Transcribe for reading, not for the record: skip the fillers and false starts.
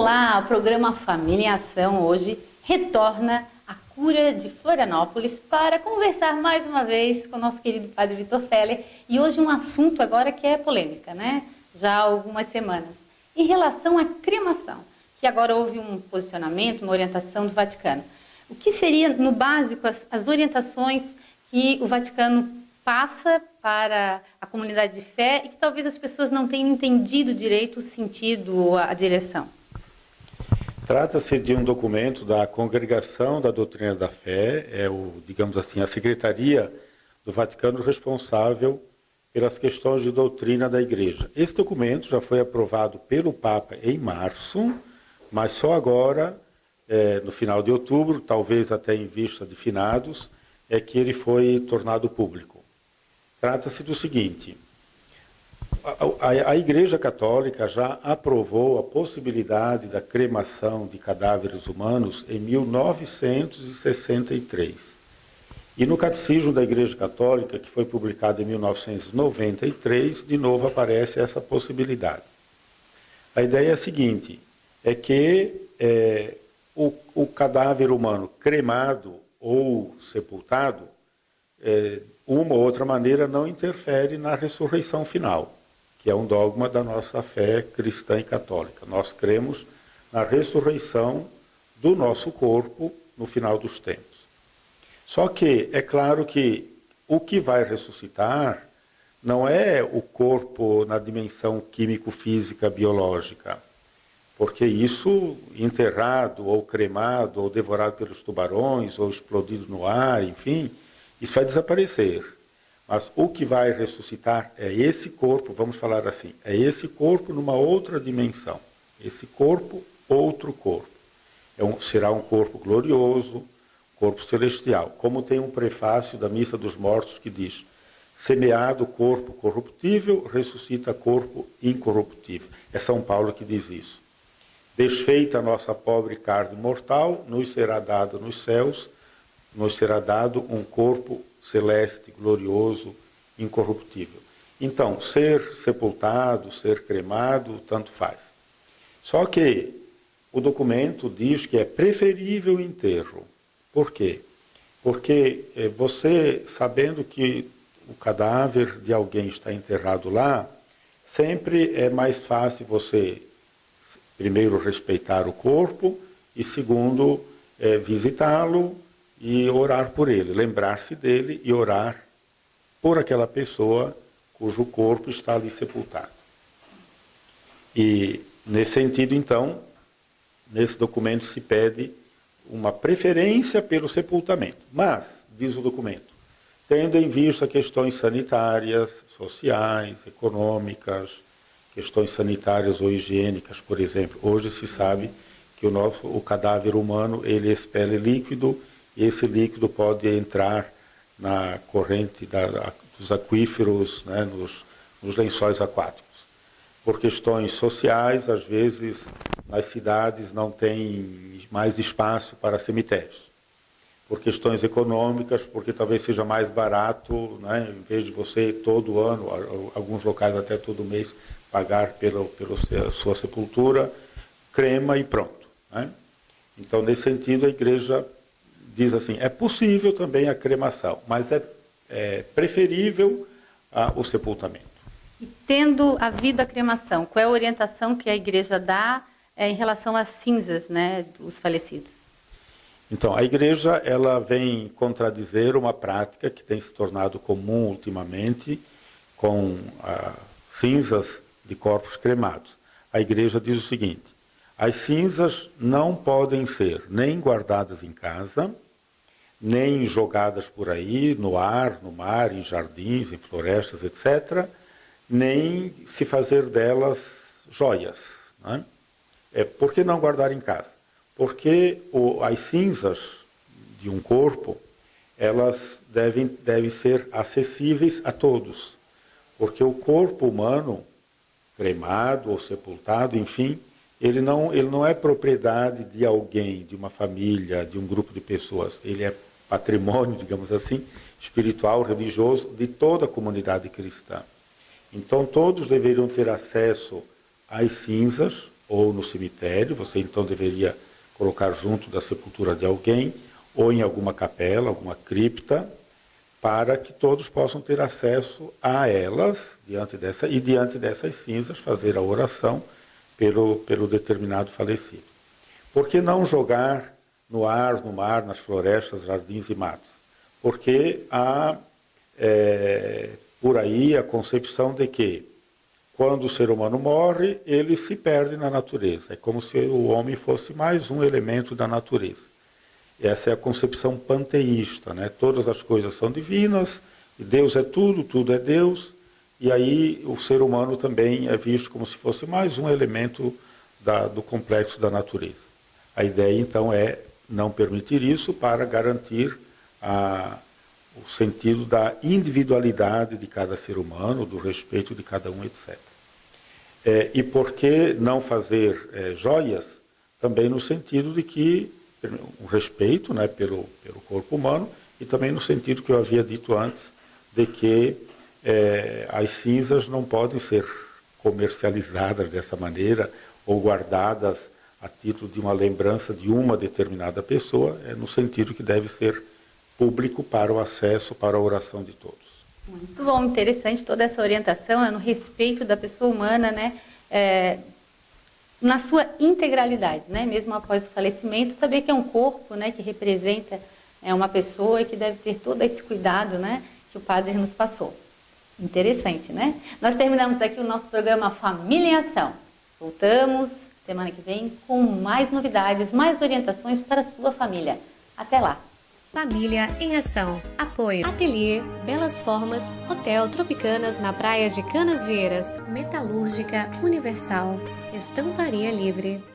Olá, o programa Família em Ação hoje retorna à cura de Florianópolis para conversar mais uma vez com o nosso querido Padre Vitor Feller. E hoje um assunto agora que é polêmica, né? Já há algumas semanas. Em relação à cremação, que agora houve um posicionamento, uma orientação do Vaticano. O que seria, no básico, as orientações que o Vaticano passa para a comunidade de fé e que talvez as pessoas não tenham entendido direito o sentido ou a direção? Trata-se de um documento da Congregação da Doutrina da Fé, digamos assim, a Secretaria do Vaticano responsável pelas questões de doutrina da Igreja. Esse documento já foi aprovado pelo Papa em março, mas só agora, no final de outubro, talvez até em vista de finados, é que ele foi tornado público. Trata-se do seguinte: a Igreja Católica já aprovou a possibilidade da cremação de cadáveres humanos em 1963. E no Catecismo da Igreja Católica, que foi publicado em 1993, de novo aparece essa possibilidade. A ideia é a seguinte, é que o cadáver humano cremado ou sepultado, uma ou outra maneira, não interfere na ressurreição final, que é um dogma da nossa fé cristã e católica. Nós cremos na ressurreição do nosso corpo no final dos tempos. Só que é claro que o que vai ressuscitar não é o corpo na dimensão químico-física biológica, porque isso, enterrado ou cremado ou devorado pelos tubarões ou explodido no ar, enfim, isso vai desaparecer. Mas o que vai ressuscitar é esse corpo, vamos falar assim, é esse corpo numa outra dimensão. Esse corpo, outro corpo. Será um corpo glorioso, corpo celestial. Como tem um prefácio da Missa dos Mortos que diz: semeado corpo corruptível, ressuscita corpo incorruptível. É São Paulo que diz isso. Desfeita a nossa pobre carne mortal, nos será dado nos céus, nos será dado um corpo celeste, glorioso, incorruptível. Então, ser sepultado, ser cremado, tanto faz. Só que o documento diz que é preferível o enterro. Por quê? Porque você, sabendo que o cadáver de alguém está enterrado lá, sempre é mais fácil você, primeiro, respeitar o corpo e, segundo, visitá-lo e orar por ele, lembrar-se dele e orar por aquela pessoa cujo corpo está ali sepultado. E, nesse sentido, então, nesse documento se pede uma preferência pelo sepultamento. Mas, diz o documento, tendo em vista questões sanitárias, sociais, econômicas, questões sanitárias ou higiênicas, por exemplo. Hoje se sabe que o cadáver humano, ele expele líquido, e esse líquido pode entrar na corrente dos aquíferos, né, nos lençóis aquáticos. Por questões sociais, às vezes, nas cidades não tem mais espaço para cemitérios. Por questões econômicas, porque talvez seja mais barato, né, em vez de você todo ano, alguns locais até todo mês, pagar pela sua sepultura, crema e pronto, né? Então, nesse sentido, a Igreja diz assim, é possível também a cremação, mas é preferível o sepultamento. E tendo havido a cremação, qual é a orientação que a Igreja dá em relação às cinzas, né, dos falecidos? Então, a Igreja ela vem contradizer uma prática que tem se tornado comum ultimamente com cinzas de corpos cremados. A Igreja diz o seguinte: as cinzas não podem ser nem guardadas em casa, nem jogadas por aí, no ar, no mar, em jardins, em florestas, etc., nem se fazer delas joias, né? Por que não guardar em casa? Porque as cinzas de um corpo, elas devem ser acessíveis a todos. Porque o corpo humano, cremado ou sepultado, enfim, ele não é propriedade de alguém, de uma família, de um grupo de pessoas. Ele é patrimônio, digamos assim, espiritual, religioso, de toda a comunidade cristã. Então, todos deveriam ter acesso às cinzas, ou no cemitério, você então deveria colocar junto da sepultura de alguém, ou em alguma capela, alguma cripta, para que todos possam ter acesso a elas, diante dessas cinzas, fazer a oração pelo determinado falecido. Por que não jogar no ar, no mar, nas florestas, jardins e matos? Porque há por aí a concepção de que, quando o ser humano morre, ele se perde na natureza. É como se o homem fosse mais um elemento da natureza. Essa é a concepção panteísta, né? Todas as coisas são divinas, Deus é tudo, tudo é Deus, e aí o ser humano também é visto como se fosse mais um elemento do complexo da natureza. A ideia, então, é não permitir isso para garantir o sentido da individualidade de cada ser humano, do respeito de cada um, etc. E por que não fazer joias? Também no sentido de que o respeito, né, pelo corpo humano, e também no sentido que eu havia dito antes, de que as cinzas não podem ser comercializadas dessa maneira ou guardadas a título de uma lembrança de uma determinada pessoa, no sentido que deve ser público para o acesso, para a oração de todos. Muito bom, interessante toda essa orientação no respeito da pessoa humana, né? Na sua integralidade, né? Mesmo após o falecimento, saber que é um corpo, né, que representa uma pessoa e que deve ter todo esse cuidado, né, que o padre nos passou. Interessante, né? Nós terminamos aqui o nosso programa Família em Ação. Voltamos semana que vem com mais novidades, mais orientações para a sua família. Até lá! Família em Ação. Apoio. Ateliê Belas Formas, Hotel Tropicanas na Praia de Canasvieiras. Metalúrgica Universal. Estamparia Livre.